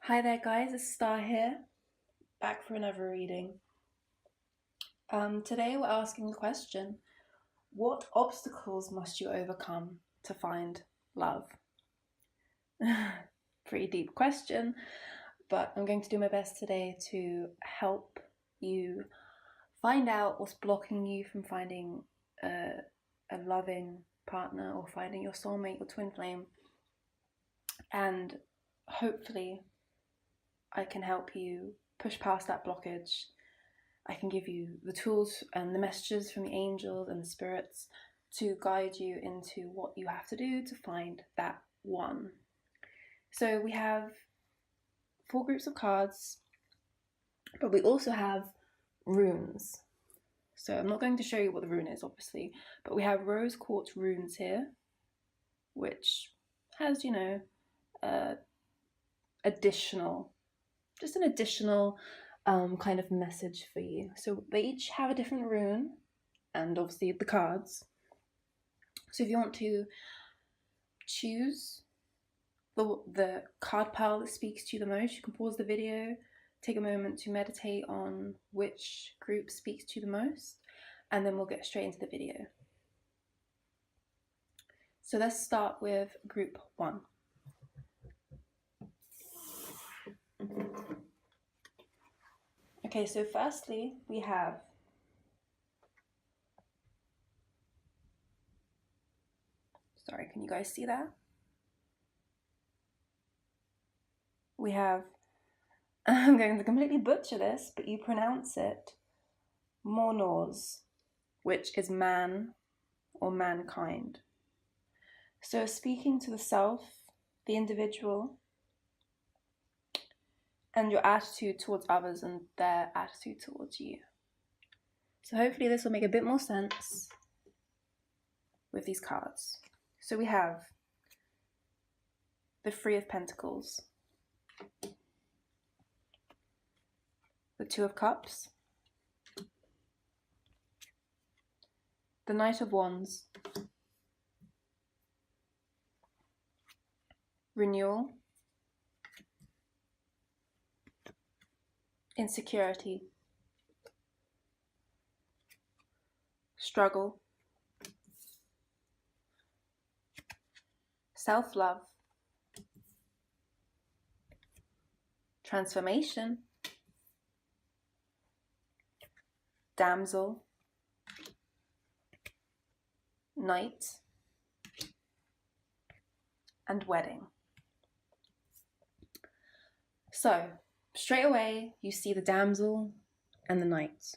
Hi there guys, it's Star here, back for another reading. Today we're asking the question, what obstacles must you overcome to find love? Pretty deep question, but I'm going to do my best today to help you find out what's blocking you from finding a loving partner or finding your soulmate, your twin flame, and hopefully I can help you push past that blockage. I can give you the tools and the messages from the angels and the spirits to guide you into what you have to do to find that one. So we have 4 groups of cards, but we also have runes. So I'm not going to show you what the rune is, obviously, but we have rose quartz runes here, which has, just an additional kind of message for you. So they each have a different rune, and obviously the cards. So if you want to choose the card pile that speaks to you the most, you can pause the video, take a moment to meditate on which group speaks to you the most, and then we'll get straight into the video. So let's start with group 1. Okay, so firstly we have sorry, can you guys see that? We have, I'm going to completely butcher this, but you pronounce it monos, which is man or mankind. So speaking to the self, the individual, and your attitude towards others and their attitude towards you. So hopefully this will make a bit more sense with these cards. So we have the 3 of Pentacles, the 2 of Cups, the Knight of Wands, renewal, insecurity, struggle, self-love, transformation, damsel, knight, and wedding. So straight away you see the damsel and the knight,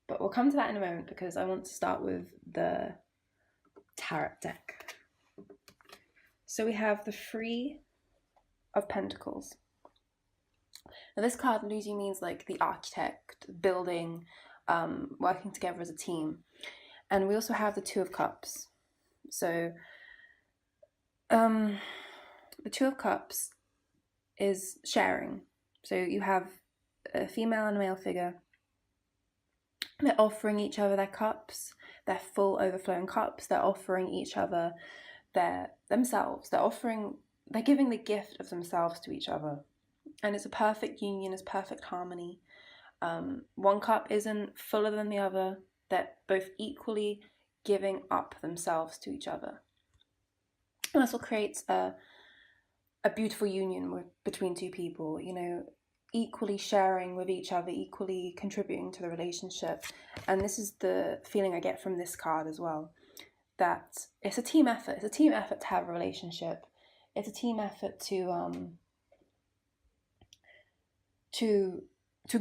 but we'll come to that in a moment because I want to start with the tarot deck. So we have the 3 of Pentacles. Now this card usually means like the architect, building, working together as a team. And we also have the 2 of Cups. So the 2 of Cups is sharing. So you have a female and a male figure. They're offering each other their cups, their full overflowing cups. They're offering each other themselves. They're giving the gift of themselves to each other. And it's a perfect union, it's perfect harmony. One cup isn't fuller than the other. They're both equally giving up themselves to each other. And that's what creates a beautiful union between 2 people, equally sharing with each other, equally contributing to the relationship. And this is the feeling I get from this card as well, that it's a team effort. It's a team effort to have a relationship. It's a team effort to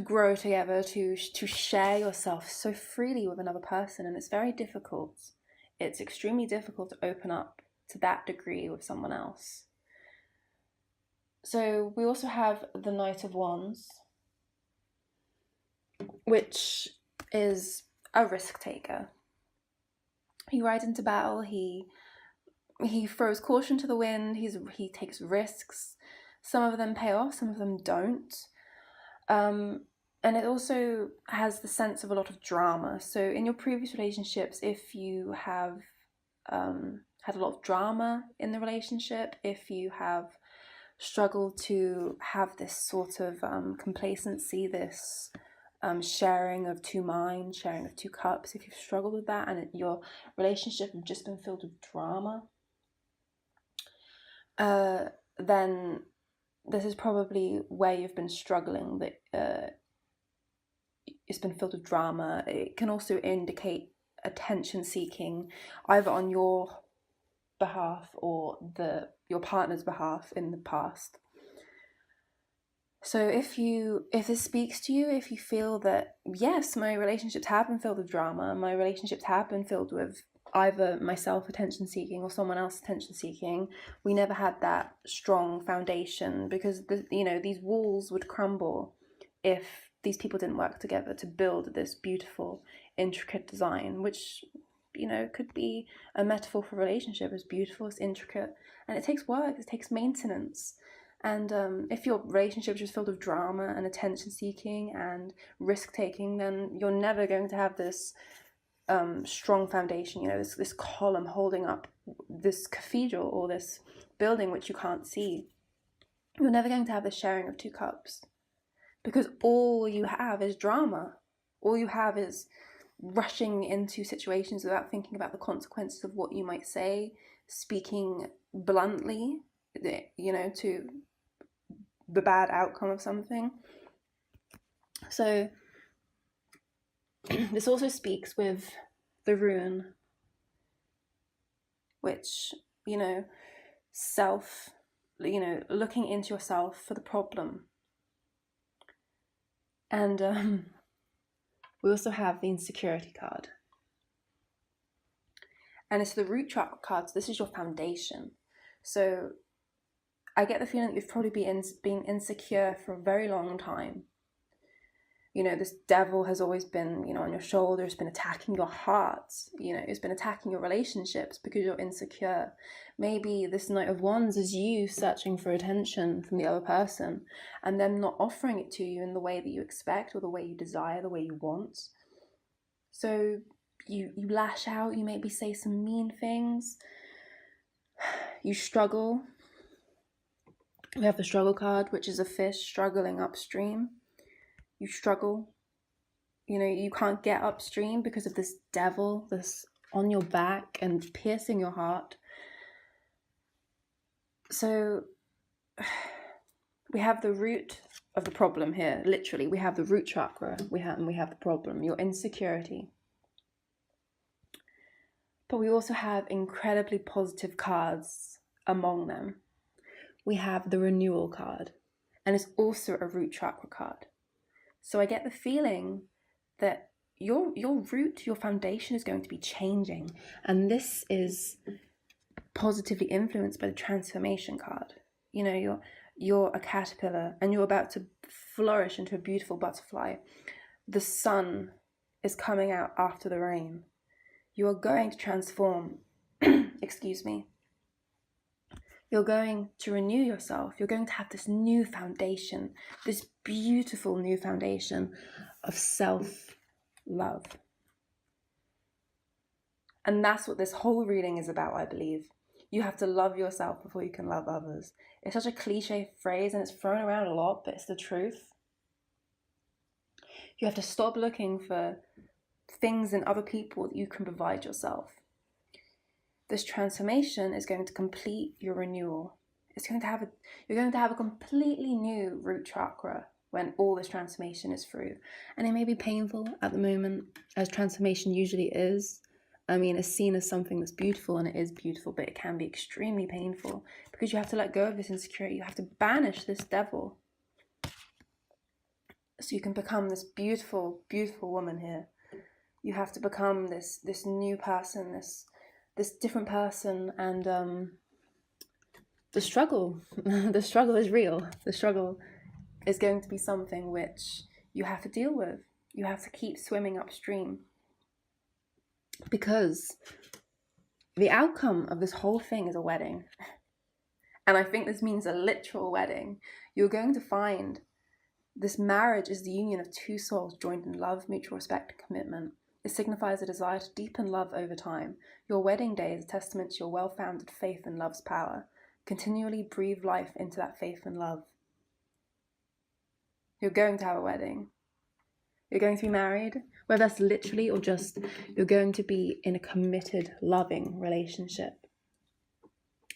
grow together, to share yourself so freely with another person. And it's very difficult. It's extremely difficult to open up to that degree with someone else. So we also have the Knight of Wands, which is a risk taker. He rides into battle, he throws caution to the wind, he takes risks. Some of them pay off, some of them don't. And it also has the sense of a lot of drama. So in your previous relationships, if you have had a lot of drama in the relationship, if you have struggle to have this sort of complacency, this sharing of two minds, sharing of two cups, if you've struggled with that and your relationship has just been filled with drama, then this is probably where you've been struggling, that it's been filled with drama. It can also indicate attention seeking, either on your behalf or your partner's behalf in the past. So if this speaks to you, if you feel that, yes, my relationships have been filled with drama, my relationships have been filled with either myself attention seeking or someone else attention seeking, we never had that strong foundation, because these walls would crumble if these people didn't work together to build this beautiful, intricate design, which could be a metaphor for a relationship. It's beautiful, it's intricate, and it takes work, it takes maintenance. And if your relationship is just filled with drama and attention seeking and risk taking, then you're never going to have this strong foundation, this column holding up this cathedral or this building which you can't see. You're never going to have the sharing of two cups, because all you have is drama. All you have is rushing into situations without thinking about the consequences of what you might say, speaking bluntly, to the bad outcome of something. So this also speaks with the rune, which, looking into yourself for the problem. And we also have the insecurity card. And it's the root chakra card, so this is your foundation. So I get the feeling that you've probably been insecure for a very long time. This devil has always been, on your shoulder. It's been attacking your heart. It's been attacking your relationships because you're insecure. Maybe this Knight of Wands is you searching for attention from the other person and them not offering it to you in the way that you expect or the way you desire, the way you want. So you lash out, you maybe say some mean things. You struggle. We have the struggle card, which is a fish struggling upstream. You struggle. You can't get upstream because of this devil, this on your back and piercing your heart. So we have the root of the problem here. Literally, we have the root chakra. We have the problem, your insecurity. But we also have incredibly positive cards among them. We have the renewal card, and it's also a root chakra card. So I get the feeling that your root, your foundation is going to be changing, and this is positively influenced by the transformation card. You're a caterpillar and you're about to flourish into a beautiful butterfly. The sun is coming out after the rain. You are going to transform. Excuse me. You're going to renew yourself. You're going to have this new foundation, this beautiful new foundation of self-love. And that's what this whole reading is about, I believe. You have to love yourself before you can love others. It's such a cliche phrase and it's thrown around a lot, but it's the truth. You have to stop looking for things in other people that you can provide yourself. This transformation is going to complete your renewal. You're going to have a completely new root chakra when all this transformation is through. And it may be painful at the moment, as transformation usually is. I mean, it's seen as something that's beautiful, and it is beautiful, but it can be extremely painful because you have to let go of this insecurity. You have to banish this devil so you can become this beautiful, beautiful woman here. You have to become this new person, this different person, and the struggle is real. The struggle is going to be something which you have to deal with. You have to keep swimming upstream, because the outcome of this whole thing is a wedding. And I think this means a literal wedding. You're going to find this marriage is the union of two souls joined in love, mutual respect, and commitment. It signifies a desire to deepen love over time. Your wedding day is a testament to your well-founded faith in love's power. Continually breathe life into that faith and love. You're going to have a wedding. You're going to be married, whether that's literally or just you're going to be in a committed, loving relationship.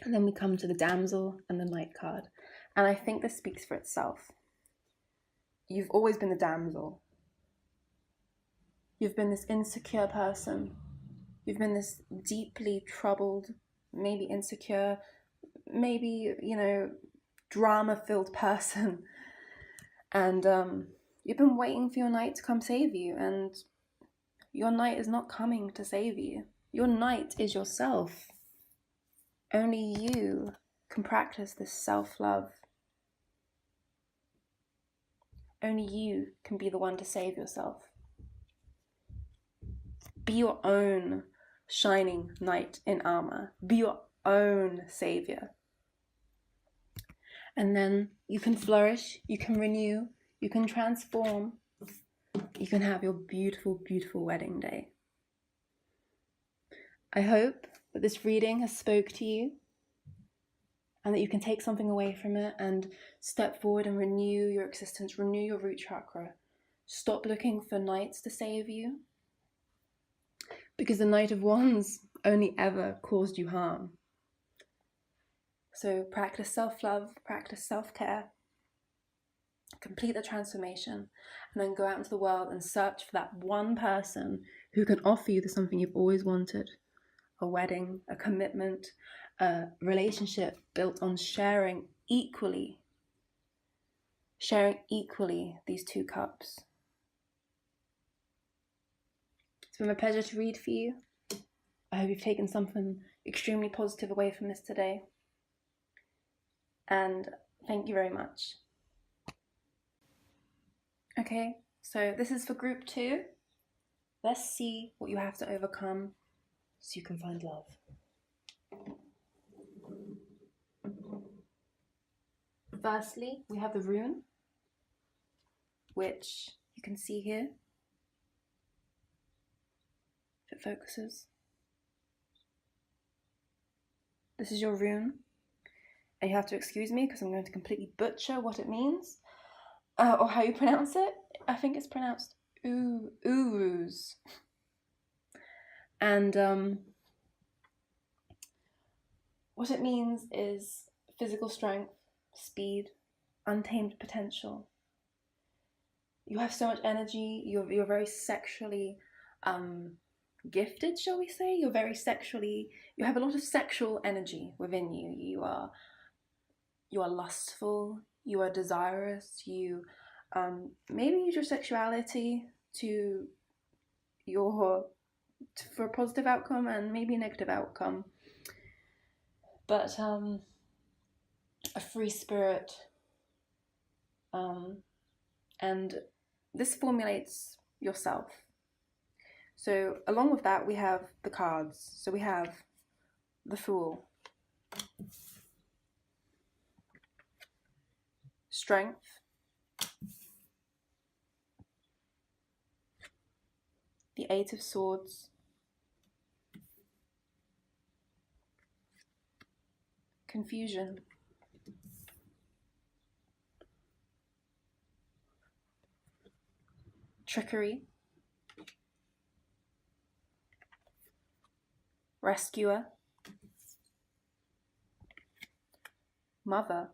And then we come to the damsel and the knight card. And I think this speaks for itself. You've always been the damsel. You've been this insecure person. You've been this deeply troubled, maybe insecure, maybe, drama-filled person. And you've been waiting for your knight to come save you. And your knight is not coming to save you. Your knight is yourself. Only you can practice this self-love. Only you can be the one to save yourself. Be your own shining knight in armor. Be your own savior. And then you can flourish, you can renew, you can transform. You can have your beautiful, beautiful wedding day. I hope that this reading has spoke to you and that you can take something away from it and step forward and renew your existence, renew your root chakra. Stop looking for knights to save you, because the Knight of Wands only ever caused you harm. So practice self-love, practice self-care, complete the transformation, and then go out into the world and search for that one person who can offer you the something you've always wanted. A wedding, a commitment, a relationship built on sharing equally these two cups. It's been a pleasure to read for you. I hope you've taken something extremely positive away from this today. And thank you very much. Okay, so this is for group 2. Let's see what you have to overcome so you can find love. Firstly, we have the rune, which you can see here, if it focuses. This is your rune, and you have to excuse me because I'm going to completely butcher what it means, or how you pronounce it. I think it's pronounced Uruz. And what it means is physical strength, speed, untamed potential. You have so much energy. You're very sexually gifted, shall we say? You have a lot of sexual energy within you. You are lustful. You are desirous. You maybe use your sexuality for a positive outcome and maybe a negative outcome. But a free spirit, and this formulates yourself. So along with that, we have the cards. So we have the Fool, Strength, the Eight of Swords, Confusion, Trickery, Rescuer, Mother,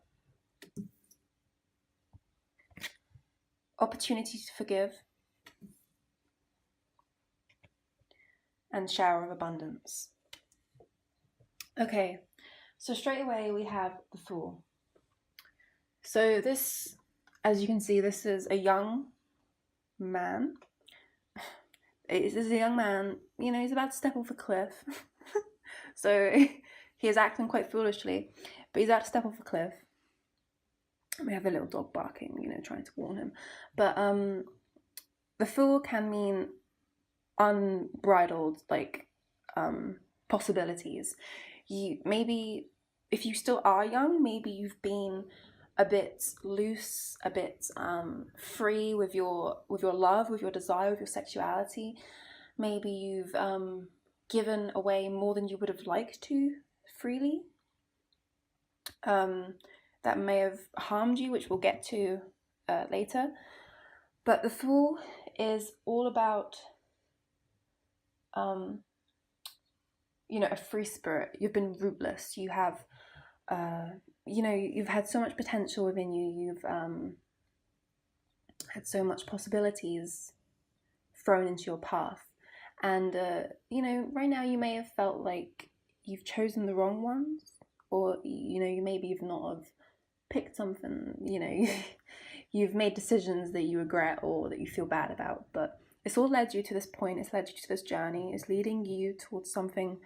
Opportunity to Forgive, and Shower of Abundance. Okay, so straight away we have the Fool. So this, as you can see, this is a young man. This is a young man, he's about to step off a cliff. So he is acting quite foolishly, but he's about to step off a cliff. We have a little dog barking, trying to warn him. But the Fool can mean unbridled, possibilities. Maybe if you still are young, maybe you've been a bit loose, a bit free with your love, with your desire, with your sexuality. Maybe you've given away more than you would have liked to freely. that may have harmed you, which we'll get to later. But the Fool is all about, a free spirit. You've been rootless. You have, you've had so much potential within you. You've had so much possibilities thrown into your path. And, right now you may have felt like you've chosen the wrong ones, or, you maybe you've not have picked something, you've made decisions that you regret or that you feel bad about. But it's all led you to this point. It's led you to this journey. It's leading you towards something.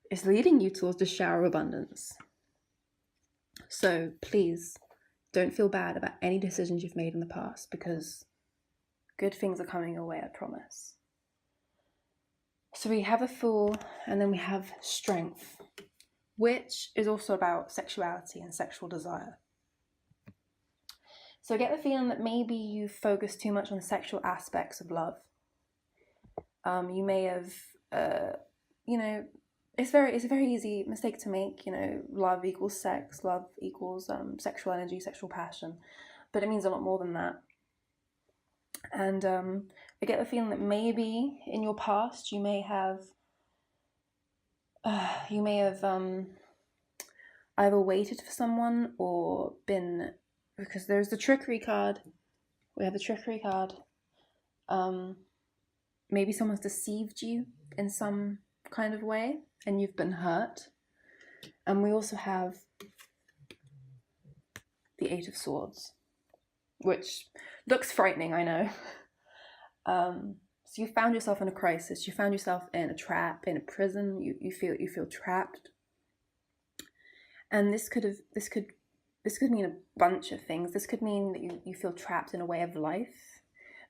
It's leading you towards the shower of abundance. So please don't feel bad about any decisions you've made in the past, because good things are coming your way, I promise. So we have a Fool, and then we have Strength, which is also about sexuality and sexual desire. So I get the feeling that maybe you focus too much on the sexual aspects of love. You may have, it's a very easy mistake to make. Love equals sex, love equals sexual energy, sexual passion, but it means a lot more than that. And I get the feeling that maybe in your past you may have either waited for someone or been, because there's the trickery card. We have the trickery card. Maybe someone's deceived you in some kind of way and you've been hurt. And we also have the Eight of Swords, which looks frightening, I know. So you found yourself in a crisis. You found yourself in a trap, in a prison. You feel trapped. And this could mean a bunch of things. This could mean that you feel trapped in a way of life.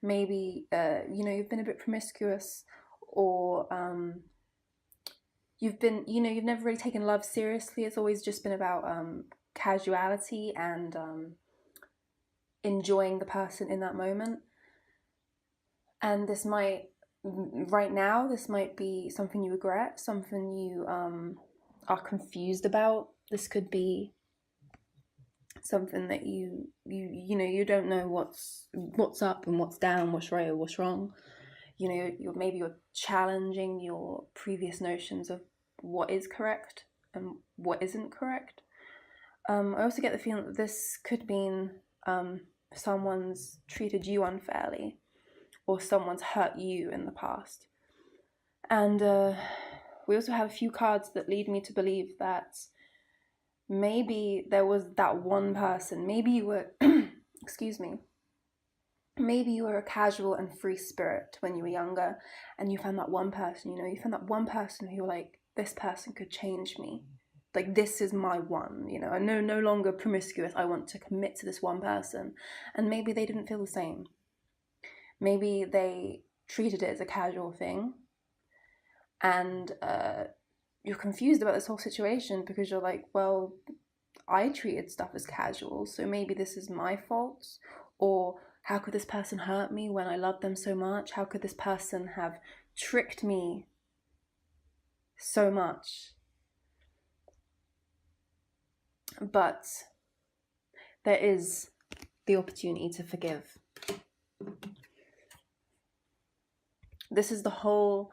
Maybe you've been a bit promiscuous, or you've never really taken love seriously. It's always just been about casuality and enjoying the person in that moment. And this might be something you regret, something you are confused about. This could be something that you don't know what's up and what's down, what's right or what's wrong. You're challenging your previous notions of what is correct and what isn't correct. I also get the feeling that this could mean someone's treated you unfairly, or someone's hurt you in the past. And we also have a few cards that lead me to believe that maybe there was that one person. Maybe you were, maybe you were a casual and free spirit when you were younger, and you found that one person, you found that one person who, like, this person could change me. Like, this is my one, I'm no longer promiscuous. I want to commit to this one person. And maybe they didn't feel the same. Maybe they treated it as a casual thing, and you're confused about this whole situation because you're like, well, I treated stuff as casual, so maybe this is my fault. Or how could this person hurt me when I loved them so much? How could this person have tricked me so much? But there is the opportunity to forgive. This is the whole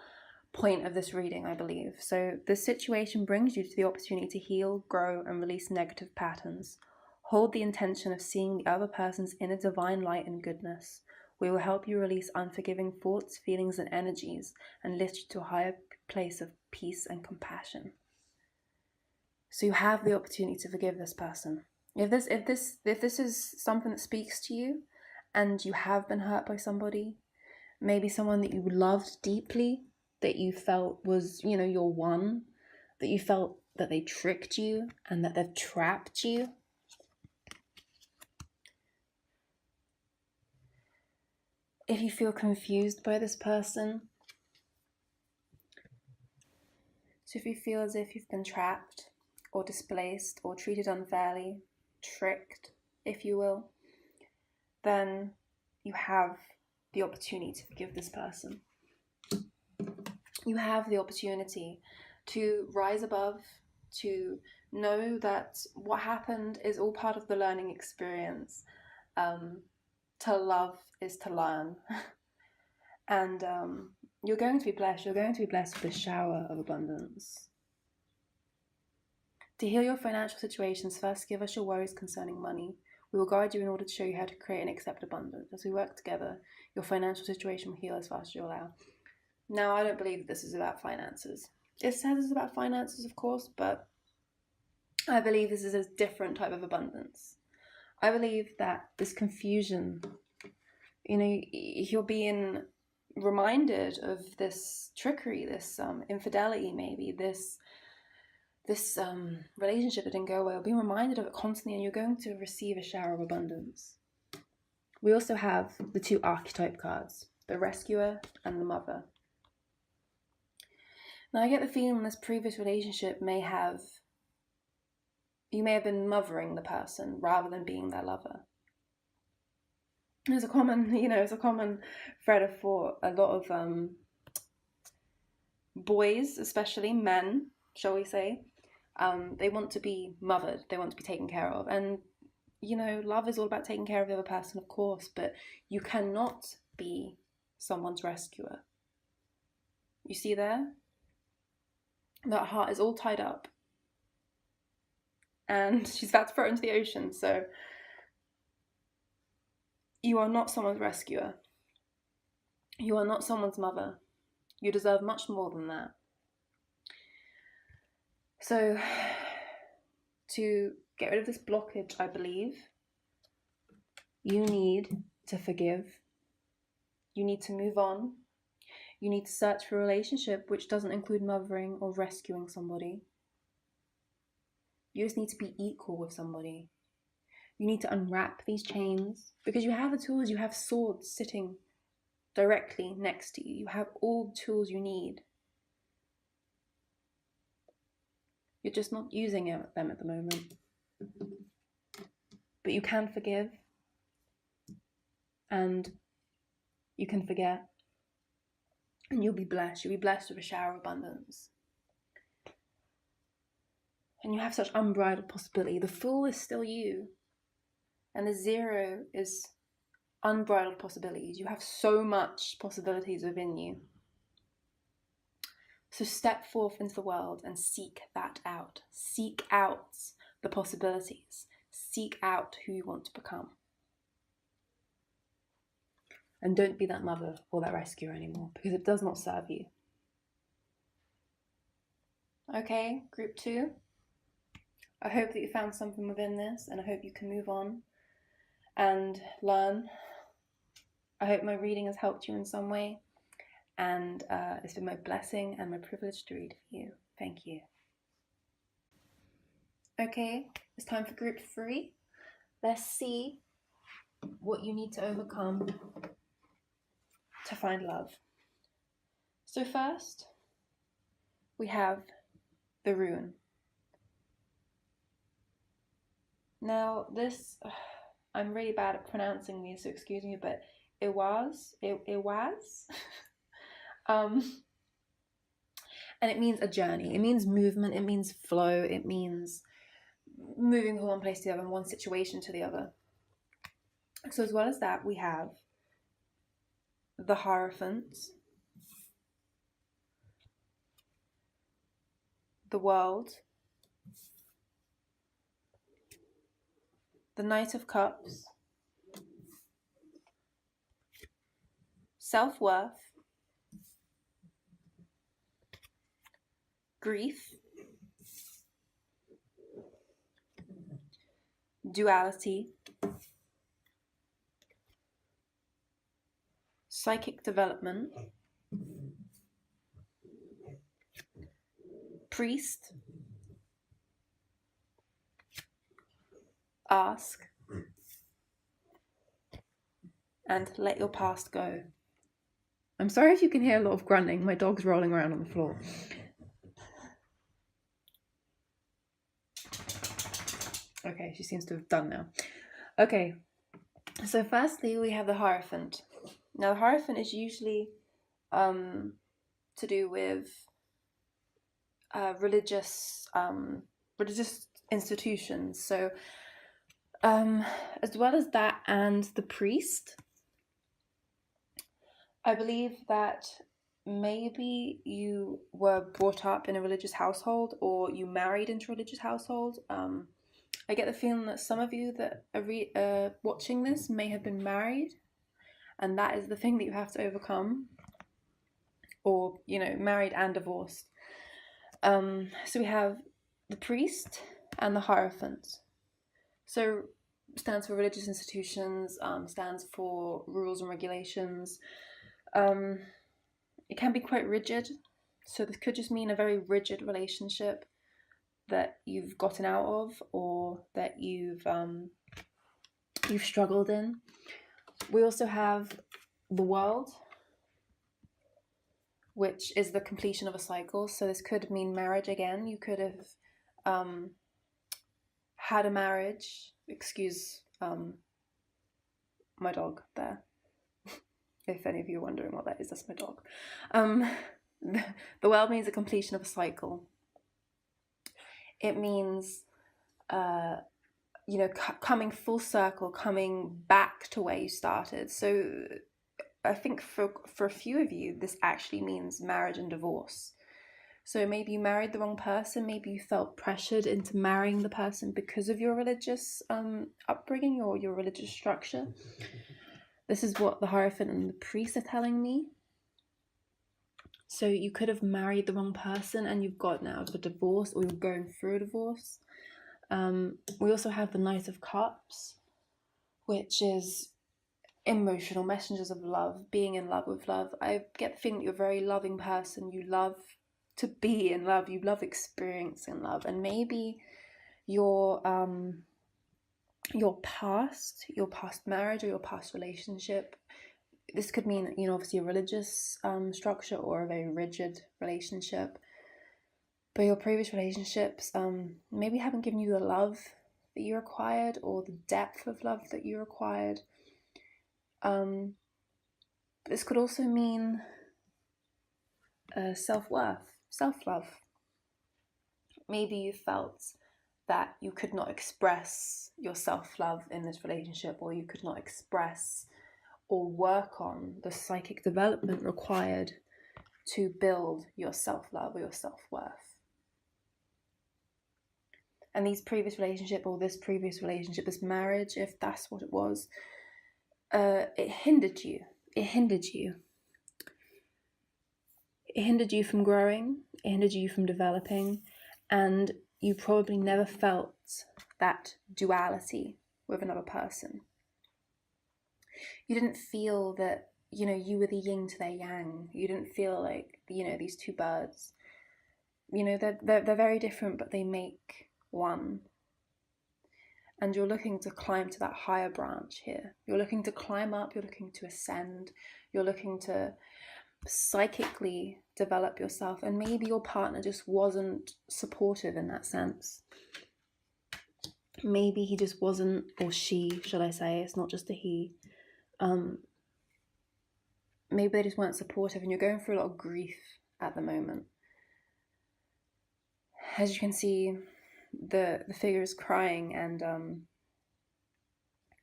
point of this reading, I believe. So this situation brings you to the opportunity to heal, grow, and release negative patterns. Hold the intention of seeing the other person's inner divine light and goodness. We will help you release unforgiving thoughts, feelings, and energies, and lift you to a higher place of peace and compassion. So you have the opportunity to forgive this person. If this is something that speaks to you, and you have been hurt by somebody, maybe someone that you loved deeply, that you felt was, your one, that you felt that they tricked you and that they've trapped you. If you feel confused by this person, so if you feel as if you've been trapped or displaced or treated unfairly, tricked, if you will, then you have the opportunity to forgive this person. You have the opportunity to rise above, to know that what happened is all part of the learning experience. To love is to learn. And you're going to be blessed. You're going to be blessed with a shower of abundance. To heal your financial situations, first give us your worries concerning money. We will guide you in order to show you how to create and accept abundance. As we work together, your financial situation will heal as fast as you allow. Now, I don't believe this is about finances. It says it's about finances, of course, but I believe this is a different type of abundance. I believe that this confusion, you're being reminded of this trickery, this infidelity, maybe this relationship that didn't go well. Being reminded of it constantly, and you're going to receive a shower of abundance. We also have the two archetype cards, the rescuer and the mother. Now, I get the feeling this previous relationship you may have been mothering the person rather than being their lover. It's a common thread for a lot of boys, especially men, shall we say. They want to be mothered, they want to be taken care of. And, love is all about taking care of the other person, of course, but you cannot be someone's rescuer. You see there? That heart is all tied up. And she's about to throw it into the ocean, so you are not someone's rescuer. You are not someone's mother. You deserve much more than that. So, to get rid of this blockage, I believe, you need to forgive. You need to move on. You need to search for a relationship which doesn't include mothering or rescuing somebody. You just need to be equal with somebody. You need to unwrap these chains because you have the tools. You have swords sitting directly next to you. You have all the tools you need. You're just not using them at the moment. But you can forgive. And you can forget. And you'll be blessed. You'll be blessed with a shower of abundance. And you have such unbridled possibility. The Fool is still you. And the Zero is unbridled possibilities. You have so much possibilities within you. So step forth into the world and seek that out. Seek out the possibilities. Seek out who you want to become. And don't be that mother or that rescuer anymore, because it does not serve you. Okay, group 2. I hope that you found something within this, and I hope you can move on and learn. I hope my reading has helped you in some way, and it's been my blessing and my privilege to read for you. Thank you. Okay, it's time for group 3. Let's see what you need to overcome to find love. So first, we have the Rune. Now this, I'm really bad at pronouncing these, so excuse me, but it was, and it means a journey. It means movement. It means flow. It means moving from one place to the other, one situation to the other. So as well as that, we have the Hierophant, the World, the Knight of Cups, self-worth, grief, duality, psychic development, priest, ask, and let your past go. I'm sorry if you can hear a lot of grunting. My dog's rolling around on the floor. Okay, she seems to have done now. Okay, so firstly we have the Hierophant. Now the Hierophant is usually to do with religious religious institutions. So as well as that and the priest, I believe that maybe you were brought up in a religious household or you married into a religious household. I get the feeling that some of you that are watching this may have been married, and that is the thing that you have to overcome, or, married and divorced. So we have the priest and the hierophant. So stands for religious institutions, stands for rules and regulations. It can be quite rigid. So this could just mean a very rigid relationship that you've gotten out of, or that you've struggled in. We also have the world, which is the completion of a cycle. So this could mean marriage again. You could have had a marriage. Excuse my dog there. If any of you are wondering what that is, that's my dog. The world means the completion of a cycle. It means, coming full circle, coming back to where you started. So I think for a few of you, this actually means marriage and divorce. So maybe you married the wrong person. Maybe you felt pressured into marrying the person because of your religious upbringing or your religious structure. This is what the Hierophant and the priest are telling me. So you could have married the wrong person and you've gotten out of a divorce, or you're going through a divorce. We also have the Knight of Cups, which is emotional messengers of love, being in love with love. I get the feeling that you're a very loving person. You love to be in love. You love experiencing love. And maybe your past marriage or your past relationship, this could mean, obviously a religious structure or a very rigid relationship. But your previous relationships maybe haven't given you the love that you required or the depth of love that you required. This could also mean self-worth, self-love. Maybe you felt that you could not express your self-love in this relationship, or you could not express or work on the psychic development required to build your self-love or your self-worth. And this previous relationship, this marriage, if that's what it was, it hindered you. It hindered you from growing. It hindered you from developing. And you probably never felt that duality with another person. You didn't feel that, you were the yin to their yang. You didn't feel like, these two birds. They're very different, but they make one. And you're looking to climb to that higher branch here. You're looking to climb up, you're looking to ascend, you're looking to psychically develop yourself, and maybe your partner just wasn't supportive in that sense. Maybe he just wasn't, or she, should I say, it's not just a he. Maybe they just weren't supportive, and you're going through a lot of grief at the moment. As you can see, the figure is crying, and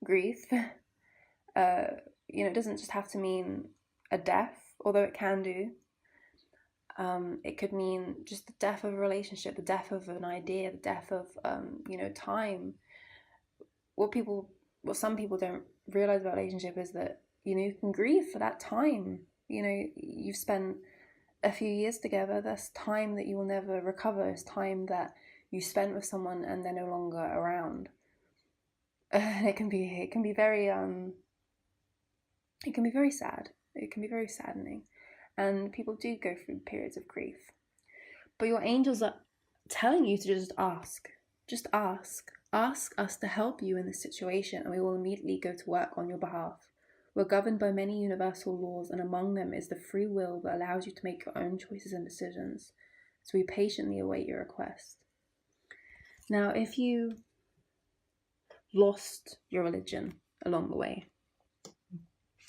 grief, it doesn't just have to mean a death, although it can do. It could mean just the death of a relationship, the death of an idea, the death of, time. What some people don't realize about a relationship is that, you can grieve for that time. You've spent a few years together. That's time that you will never recover. It's time that you spent with someone and they're no longer around. And it can be very sad. It can be very saddening. And people do go through periods of grief. But your angels are telling you to just ask. Just ask. Ask us to help you in this situation, and we will immediately go to work on your behalf. We're governed by many universal laws, and among them is the free will that allows you to make your own choices and decisions. So we patiently await your request. Now, if you lost your religion along the way,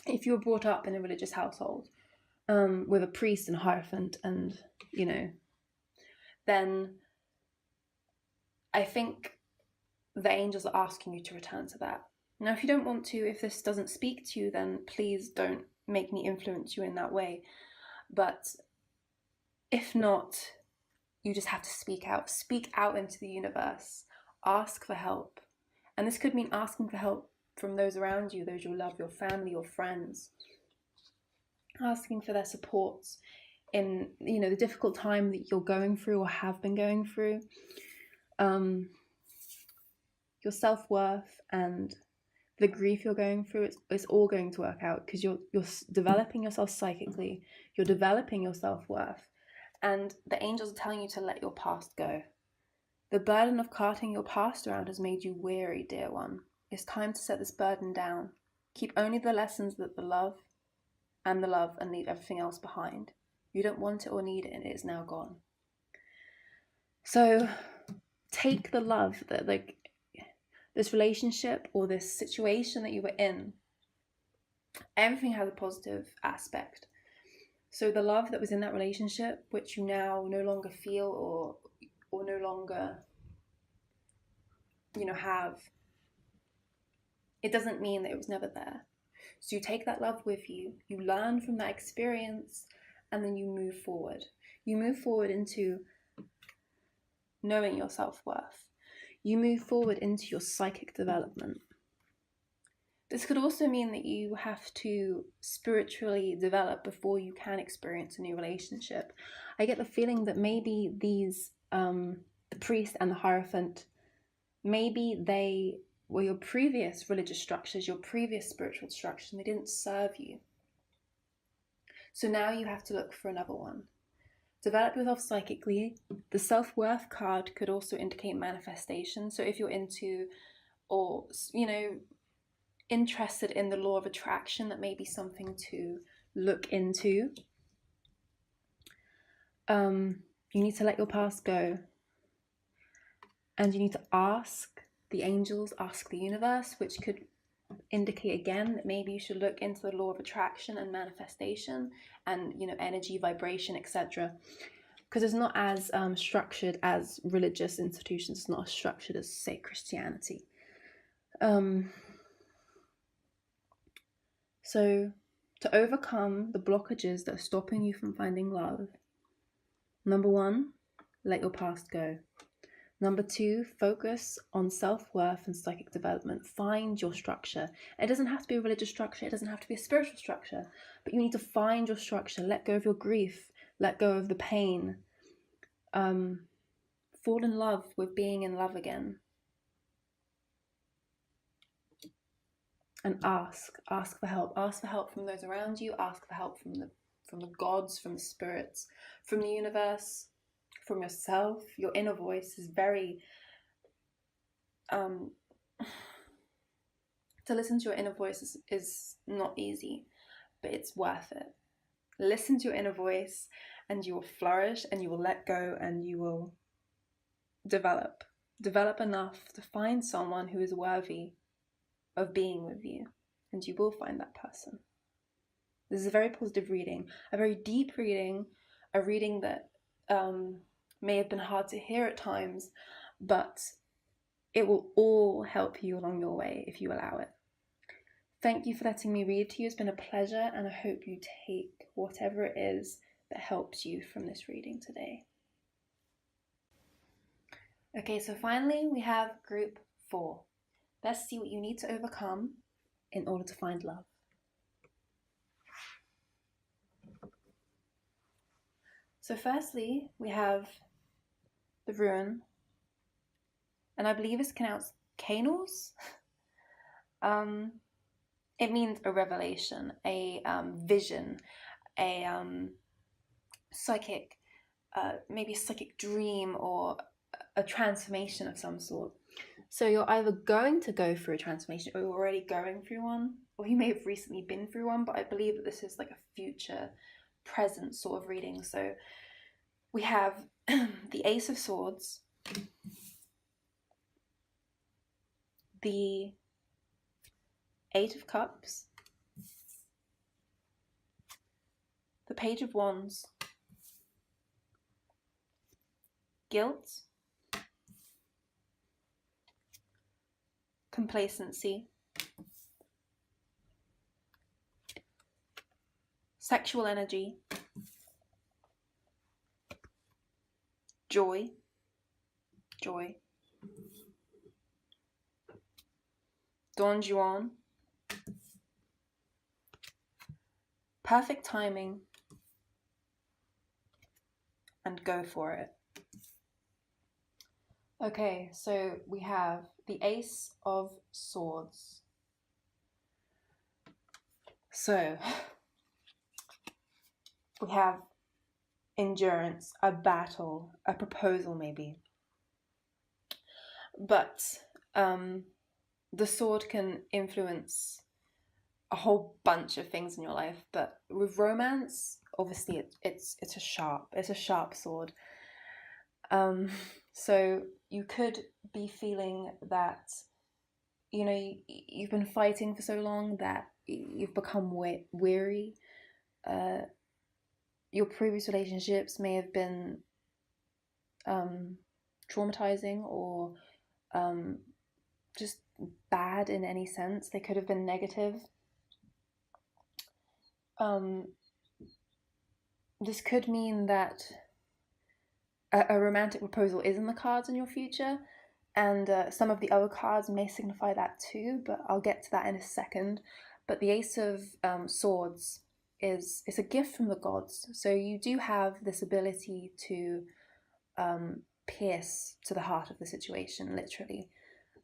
if you were brought up in a religious household, with a priest and hierophant, and then I think the angels are asking you to return to that. Now, if you don't want to, if this doesn't speak to you, then please don't make me influence you in that way. But if not, you just have to speak out. Speak out into the universe. Ask for help. And this could mean asking for help from those around you, those you love, your family, your friends. Asking for their support in, the difficult time that you're going through or have been going through. Your self-worth and the grief you're going through, it's all going to work out, because you're developing yourself psychically, you're developing your self-worth, and the angels are telling you to let your past go. The burden of carting your past around has made you weary, dear one. It's time to set this burden down. Keep only the lessons that the love, and leave everything else behind. You don't want it or need it, and it is now gone. So take the love that, this relationship or this situation that you were in, everything has a positive aspect. So the love that was in that relationship, which you now no longer feel or no longer, have, it doesn't mean that it was never there. So you take that love with you, you learn from that experience, and then you move forward. You move forward into knowing your self-worth. You move forward into your psychic development. This could also mean that you have to spiritually develop before you can experience a new relationship. I get the feeling that maybe these, the priest and the Hierophant, maybe they were your previous religious structures, your previous spiritual structures, and they didn't serve you. So now you have to look for another one. Develop yourself psychically. The self-worth card could also indicate manifestation. So if you're into, or, interested in the law of attraction, that may be something to look into. You need to let your past go. And you need to ask the angels, ask the universe, which could indicate again that maybe you should look into the law of attraction and manifestation and, energy, vibration, etc. Because it's not as structured as religious institutions. It's not as structured as, say, Christianity. So to overcome the blockages that are stopping you from finding love, number 1, let your past go. Number 2, focus on self-worth and psychic development. Find your structure. It doesn't have to be a religious structure. It doesn't have to be a spiritual structure. But you need to find your structure. Let go of your grief. Let go of the pain. Fall in love with being in love again. And ask for help. Ask for help from those around you. Ask for help from the gods, from the spirits, from the universe, from yourself. Your inner voice is very to listen to your inner voice is not easy, but it's worth it. Listen to your inner voice and you will flourish, and you will let go, and you will develop enough to find someone who is worthy of being with you, and you will find that person. This is a very positive reading, a very deep reading, a reading that may have been hard to hear at times, but it will all help you along your way if you allow it. Thank you for letting me read to you. It's been a pleasure, and I hope you take whatever it is that helps you from this reading today. Okay, so finally we have group 4. Let's see what you need to overcome in order to find love. So firstly, we have the rune, and I believe it's pronounced Kanos. It means a revelation, a vision, a psychic, maybe a psychic dream, or a transformation of some sort. So you're either going to go through a transformation, or you're already going through one, or you may have recently been through one, but I believe that this is like a future, present sort of reading. So we have the Ace of Swords, the 8 of Cups, the Page of Wands, Guilt, complacency, sexual energy, joy, Don Juan, perfect timing, and go for it. Okay, so we have the Ace of Swords. So we have endurance, a battle, a proposal maybe. But the sword can influence a whole bunch of things in your life. But with romance, obviously it's a sharp sword. So you could be feeling that, you know, you've been fighting for so long that you've become weary. Your previous relationships may have been traumatizing or just bad in any sense. They could have been negative. This could mean that a romantic proposal is in the cards in your future, and some of the other cards may signify that too, but I'll get to that in a second. But the Ace of Swords is a gift from the gods, so you do have this ability to pierce to the heart of the situation, literally.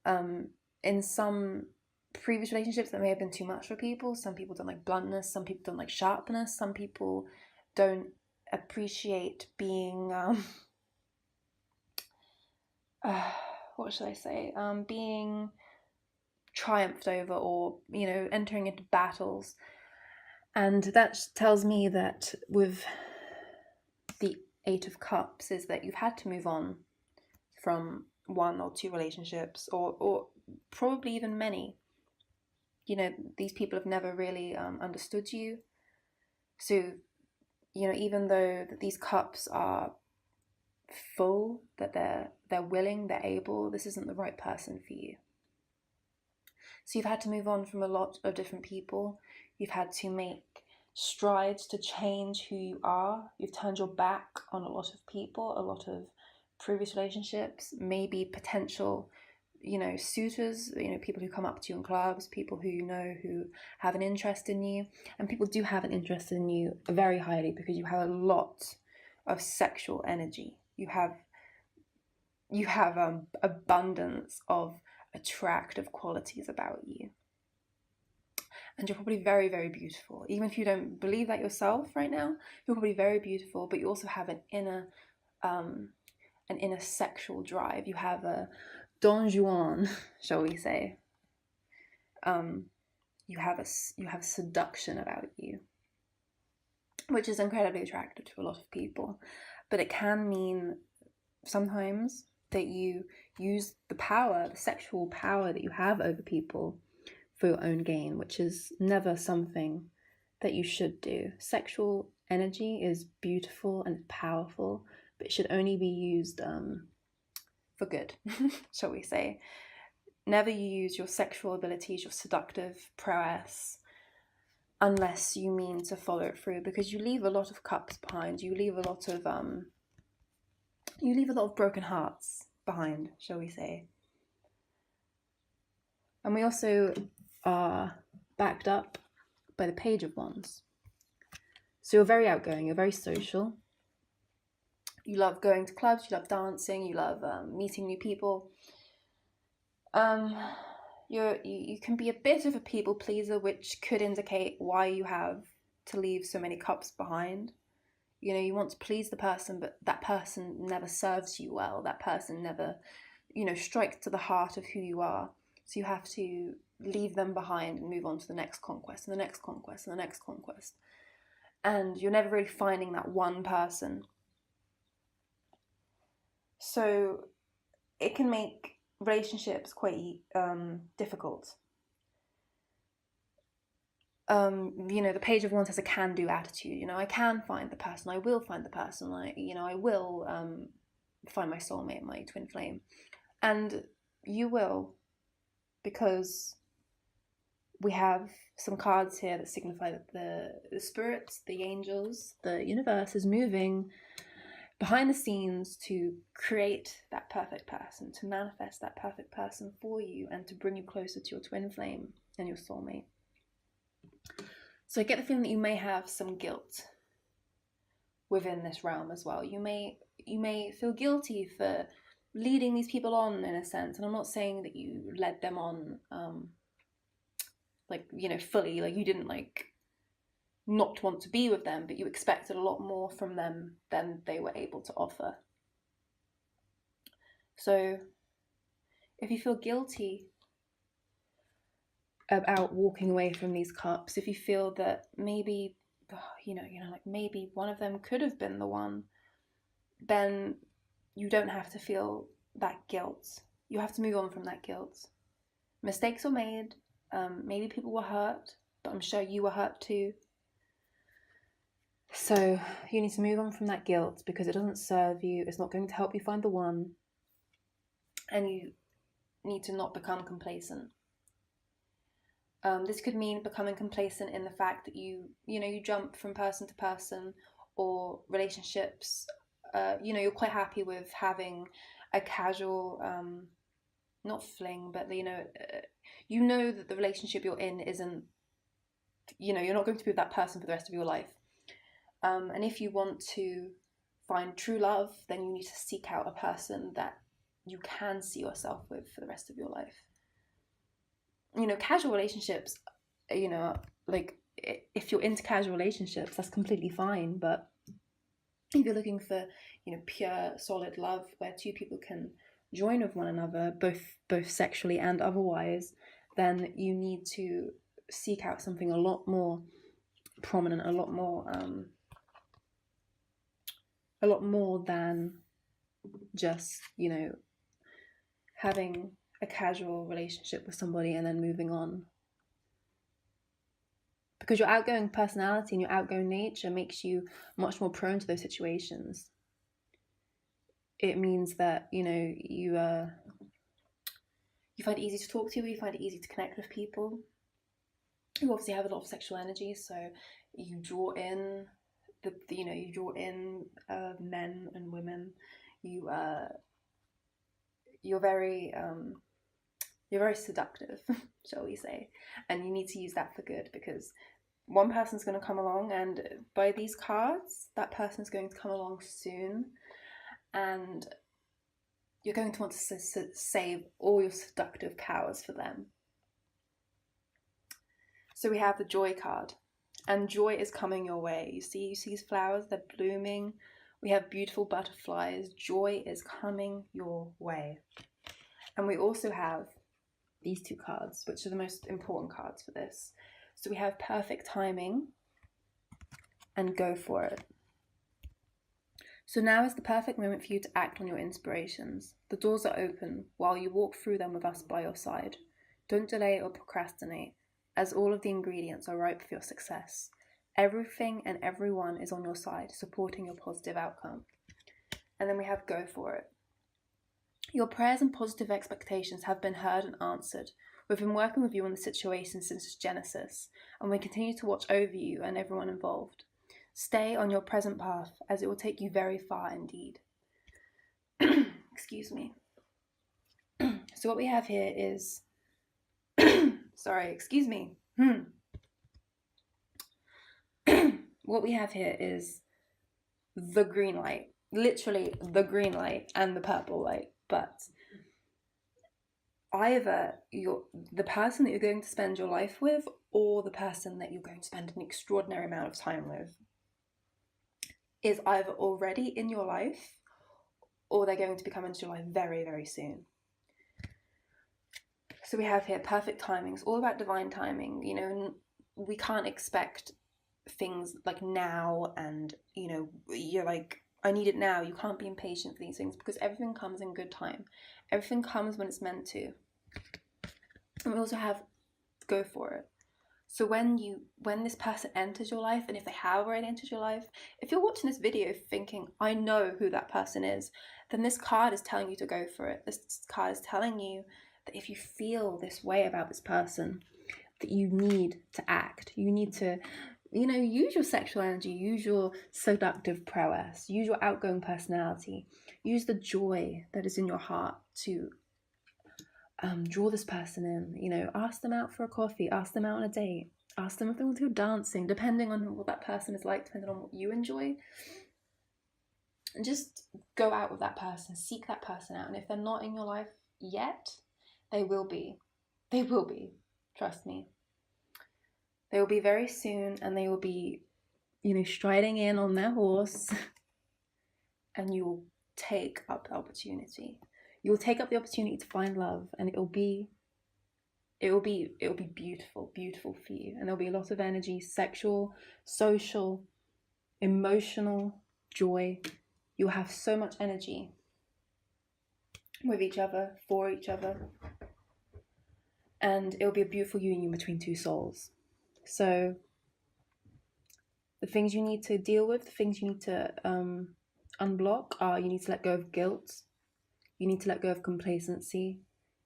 In some previous relationships that may have been too much for people. Some people don't like bluntness, some people don't like sharpness, some people don't appreciate being what should I say, being triumphed over, or, you know, entering into battles. And that tells me that with the Eight of Cups is that you've had to move on from one or two relationships, or probably even many. You know, these people have never really understood you. So, you know, even though that these cups are full, that they're willing, they're able, this isn't the right person for you. So you've had to move on from a lot of different people. You've had to make strides to change who you are. You've turned your back on a lot of people, a lot of previous relationships, maybe potential, you know, suitors, you know, people who come up to you in clubs, people who you know who have an interest in you. And people do have an interest in you very highly because you have a lot of sexual energy. You have abundance of attractive qualities about you. And you're probably very, very beautiful. Even if you don't believe that yourself right now, you're probably very beautiful, but you also have an inner sexual drive. You have a Don Juan, shall we say. You have seduction about you, which is incredibly attractive to a lot of people. But it can mean sometimes that you use the power, the sexual power that you have over people for your own gain, which is never something that you should do. Sexual energy is beautiful and powerful, but it should only be used for good, shall we say. Never use your sexual abilities, your seductive prowess, unless you mean to follow it through, because you leave a lot of cups behind. You leave a lot of broken hearts behind, shall we say. And we also are backed up by the Page of Wands. So you're very outgoing, you're very social. You love going to clubs, you love dancing, you love meeting new people. You can be a bit of a people pleaser, which could indicate why you have to leave so many cups behind. You know, you want to please the person, but that person never serves you well. That person never, you know, strikes to the heart of who you are. So you have to leave them behind and move on to the next conquest and the next conquest and the next conquest. And you're never really finding that one person. So it can make relationships quite difficult. You know, the Page of Wands has a can-do attitude. You know, I can find the person, I will find the person, I will find my soulmate, my twin flame. And you will. because we have some cards here that signify that the spirits, the angels, the universe is moving behind the scenes to create that perfect person, to manifest that perfect person for you, and to bring you closer to your twin flame and your soulmate. So I get the feeling that you may have some guilt within this realm as well. You may feel guilty for leading these people on, in a sense, and I'm not saying that you led them on fully, like you didn't not want to be with them, but you expected a lot more from them than they were able to offer. So if you feel guilty about walking away from these cups, if you feel that maybe maybe one of them could have been the one, then you don't have to feel that guilt. You have to move on from that guilt. Mistakes were made. Maybe people were hurt, but I'm sure you were hurt too. So you need to move on from that guilt because it doesn't serve you. It's not going to help you find the one. And you need to not become complacent. This could mean becoming complacent in the fact that you jump from person to person or relationships. You're quite happy with having a casual, not fling, but that the relationship you're in isn't, you're not going to be with that person for the rest of your life. And if you want to find true love, then you need to seek out a person that you can see yourself with for the rest of your life. Casual relationships, if you're into casual relationships, that's completely fine. But if you're looking for, pure, solid love where two people can join with one another, both sexually and otherwise, then you need to seek out something a lot more prominent, a lot more than just, having a casual relationship with somebody and then moving on. Because your outgoing personality and your outgoing nature makes you much more prone to those situations. It means that, you find it easy to talk to people, you find it easy to connect with people. You obviously have a lot of sexual energy, so you draw in men and women. You're very seductive, shall we say, and you need to use that for good, because one person's going to come along, and by these cards, that person's going to come along soon, and you're going to want to save all your seductive powers for them. So we have the joy card, and joy is coming your way. You see these flowers, they're blooming. We have beautiful butterflies. Joy is coming your way. And we also have these two cards, which are the most important cards for this. So we have perfect timing and go for it. So now is the perfect moment for you to act on your inspirations. The doors are open while you walk through them with us by your side. Don't delay or procrastinate, as all of the ingredients are ripe for your success. Everything and everyone is on your side, supporting your positive outcome. And then we have go for it. Your prayers and positive expectations have been heard and answered. We've been working with you on the situation since its genesis, and we continue to watch over you and everyone involved. Stay on your present path, as it will take you very far indeed. Excuse me. So what we have here is... Sorry, excuse me. What we have here is the green light. Literally the green light and the purple light. But either the person that you're going to spend your life with, or the person that you're going to spend an extraordinary amount of time with, is either already in your life, or they're going to be coming into your life very, very soon. So we have here perfect timing. It's all about divine timing. We can't expect things like now, and you're like, I need it now. You can't be impatient for these things, because everything comes in good time. Everything comes when it's meant to. And we also have go for it. So when this person enters your life, and if they have already entered your life, if you're watching this video thinking, I know who that person is, then this card is telling you to go for it. This card is telling you that if you feel this way about this person, that you need to act. You need to, use your sexual energy, use your seductive prowess, use your outgoing personality, use the joy that is in your heart to draw this person in. Ask them out for a coffee, ask them out on a date, ask them if they want to go dancing, depending on what that person is like, depending on what you enjoy. And just go out with that person, seek that person out. And if they're not in your life yet, they will be. They will be. Trust me. They will be very soon, and they will be, striding in on their horse, and you will take up the opportunity. You will take up the opportunity to find love, and it will be beautiful, beautiful for you. And there'll be a lot of energy, sexual, social, emotional, joy. You'll have so much energy with each other, for each other. And it'll be a beautiful union between two souls. So the things you need to deal with, the things you need to unblock are, you need to let go of guilt. You need to let go of complacency.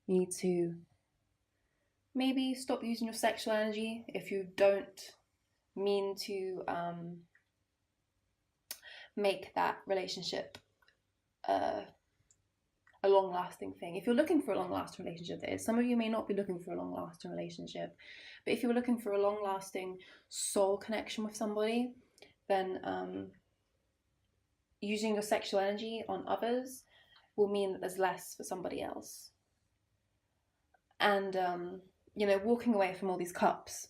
You need to maybe stop using your sexual energy if you don't mean to make that relationship a long-lasting thing. If you're looking for a long-lasting relationship, that is, some of you may not be looking for a long-lasting relationship, but if you're looking for a long-lasting soul connection with somebody, then using your sexual energy on others will mean that there's less for somebody else. And walking away from all these cups.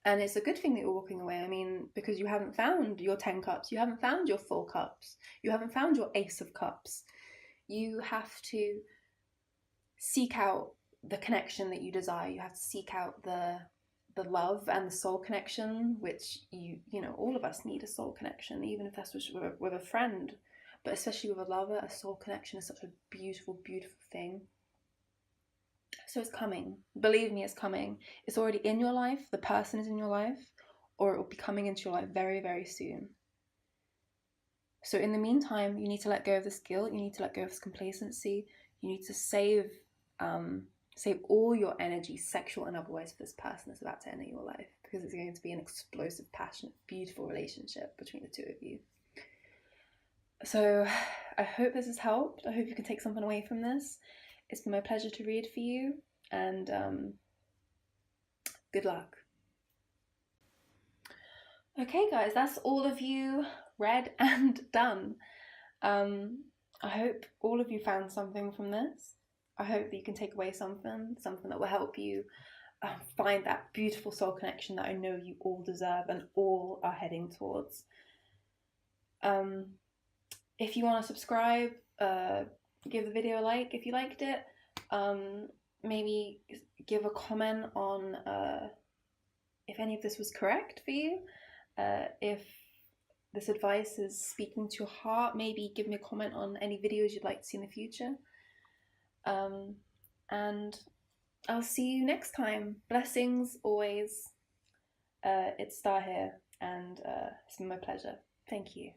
And it's a good thing that you're walking away. I mean, because you haven't found your 10 cups, you haven't found your 4 cups, you haven't found your Ace of Cups. You have to seek out the connection that you desire. You have to seek out the love and the soul connection, which all of us need a soul connection, even if that's with a friend, but especially with a lover. A soul connection is such a beautiful, beautiful thing. So it's coming. Believe me, it's coming. It's already in your life. The person is in your life, or it will be coming into your life very, very soon. So in the meantime, you need to let go of this guilt. You need to let go of this complacency. You need to save all your energy, sexual and otherwise, for this person that's about to enter your life, because it's going to be an explosive, passionate, beautiful relationship between the two of you. So I hope this has helped. I hope you can take something away from this. It's been my pleasure to read for you, and good luck. Okay, guys, that's all of you read and done. I hope all of you found something from this. I hope that you can take away something that will help you find that beautiful soul connection that I know you all deserve and all are heading towards. If you want to subscribe, give the video a like if you liked it. Maybe give a comment on if any of this was correct for you. If this advice is speaking to your heart, maybe give me a comment on any videos you'd like to see in the future. And I'll see you next time. Blessings always. It's Star here, and it's been my pleasure. Thank you.